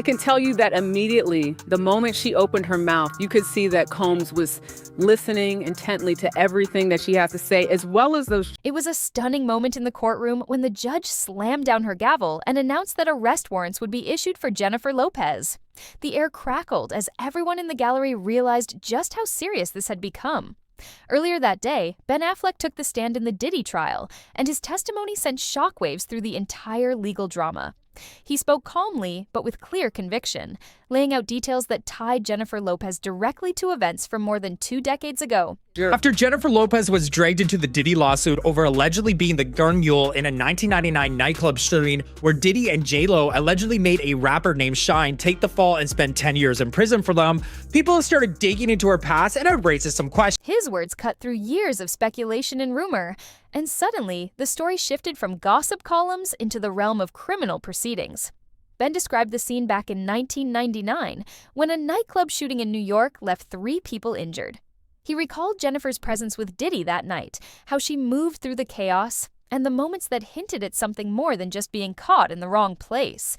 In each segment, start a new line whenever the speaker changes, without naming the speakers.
I can tell you that immediately, the moment she opened her mouth, you could see that Combs was listening intently to everything that she had to say, as well as those.
It was a stunning moment in the courtroom when the judge slammed down her gavel and announced that arrest warrants would be issued for Jennifer Lopez. The air crackled as everyone in the gallery realized just how serious this had become. Earlier that day, Ben Affleck took the stand in the Diddy trial, and his testimony sent shockwaves through the entire legal drama. He spoke calmly, but with clear conviction, laying out details that tied Jennifer Lopez directly to events from more than 2 decades ago.
After Jennifer Lopez was dragged into the Diddy lawsuit over allegedly being the gun mule in a 1999 nightclub shooting where Diddy and J-Lo allegedly made a rapper named Shine take the fall and spend 10 years in prison for them, people started digging into her past and it raises some questions.
His words cut through years of speculation and rumor, and suddenly, the story shifted from gossip columns into the realm of criminal proceedings. Ben described the scene back in 1999, when a nightclub shooting in New York left 3 people injured. He recalled Jennifer's presence with Diddy that night, how she moved through the chaos, and the moments that hinted at something more than just being caught in the wrong place.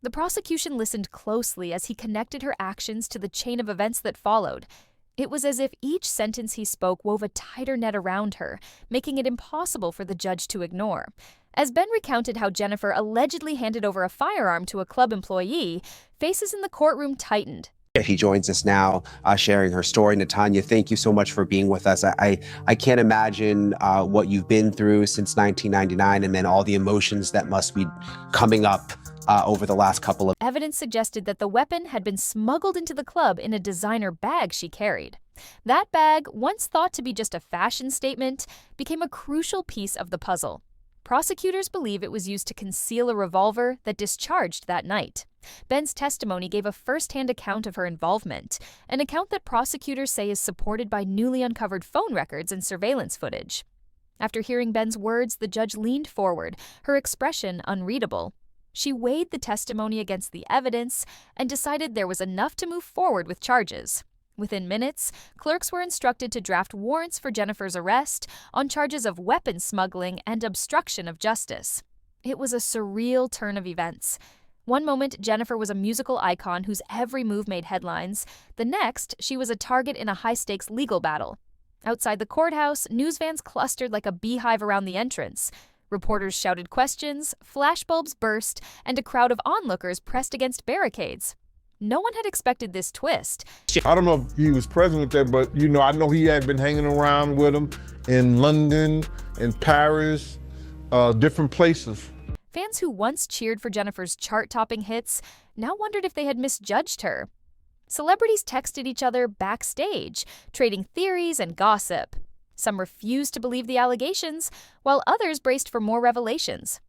The prosecution listened closely as he connected her actions to the chain of events that followed. It was as if each sentence he spoke wove a tighter net around her, making it impossible for the judge to ignore. As Ben recounted how Jennifer allegedly handed over a firearm to a club employee, faces in the courtroom tightened.
She joins us now, sharing her story. Natanya, thank you so much for being with us. I can't imagine what you've been through since 1999 and then all the emotions that must be coming up over the last couple of.
Evidence suggested that the weapon had been smuggled into the club in a designer bag she carried. That bag, once thought to be just a fashion statement, became a crucial piece of the puzzle. Prosecutors believe it was used to conceal a revolver that discharged that night. Ben's testimony gave a first-hand account of her involvement, an account that prosecutors say is supported by newly uncovered phone records and surveillance footage. After hearing Ben's words, the judge leaned forward, her expression unreadable. She weighed the testimony against the evidence and decided there was enough to move forward with charges. Within minutes, clerks were instructed to draft warrants for Jennifer's arrest on charges of weapons smuggling and obstruction of justice. It was a surreal turn of events. One moment, Jennifer was a musical icon whose every move made headlines. The next, she was a target in a high-stakes legal battle. Outside the courthouse, news vans clustered like a beehive around the entrance. Reporters shouted questions, flashbulbs burst, and a crowd of onlookers pressed against barricades. No one had expected this twist.
I don't know if he was present with that, but I know he had been hanging around with him in London, in Paris, different places.
Fans who once cheered for Jennifer's chart-topping hits now wondered if they had misjudged her. Celebrities texted each other backstage, trading theories and gossip. Some refused to believe the allegations, while others braced for more revelations.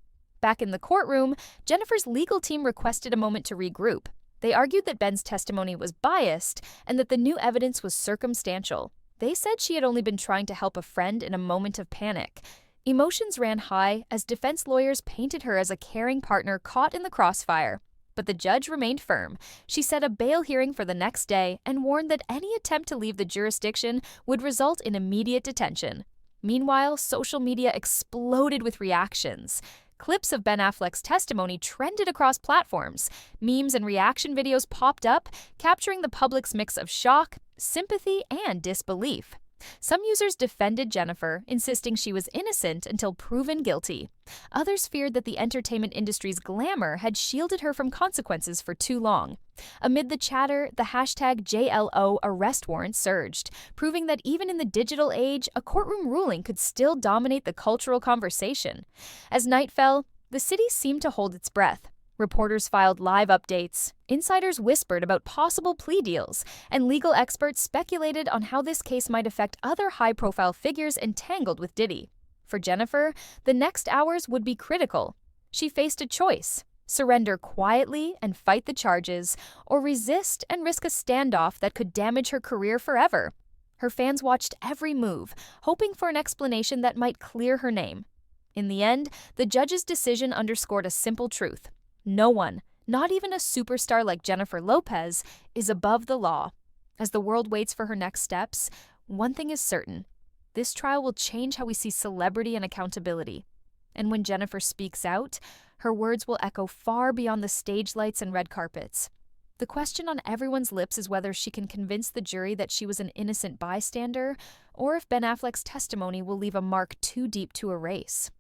Back in the courtroom, Jennifer's legal team requested a moment to regroup. They argued that Ben's testimony was biased and that the new evidence was circumstantial. They said she had only been trying to help a friend in a moment of panic. Emotions ran high as defense lawyers painted her as a caring partner caught in the crossfire. But the judge remained firm. She set a bail hearing for the next day and warned that any attempt to leave the jurisdiction would result in immediate detention. Meanwhile, social media exploded with reactions. Clips of Ben Affleck's testimony trended across platforms. Memes and reaction videos popped up, capturing the public's mix of shock, sympathy, and disbelief. Some users defended Jennifer, insisting she was innocent until proven guilty. Others feared that the entertainment industry's glamour had shielded her from consequences for too long. Amid the chatter, the hashtag JLO arrest warrant surged, proving that even in the digital age, a courtroom ruling could still dominate the cultural conversation. As night fell, the city seemed to hold its breath. Reporters filed live updates, insiders whispered about possible plea deals, and legal experts speculated on how this case might affect other high-profile figures entangled with Diddy. For Jennifer, the next hours would be critical. She faced a choice: surrender quietly and fight the charges, or resist and risk a standoff that could damage her career forever. Her fans watched every move, hoping for an explanation that might clear her name. In the end, the judge's decision underscored a simple truth. No one, not even a superstar like Jennifer Lopez, is above the law. As the world waits for her next steps, one thing is certain: this trial will change how we see celebrity and accountability. And when Jennifer speaks out, her words will echo far beyond the stage lights and red carpets. The question on everyone's lips is whether she can convince the jury that she was an innocent bystander, or if Ben Affleck's testimony will leave a mark too deep to erase.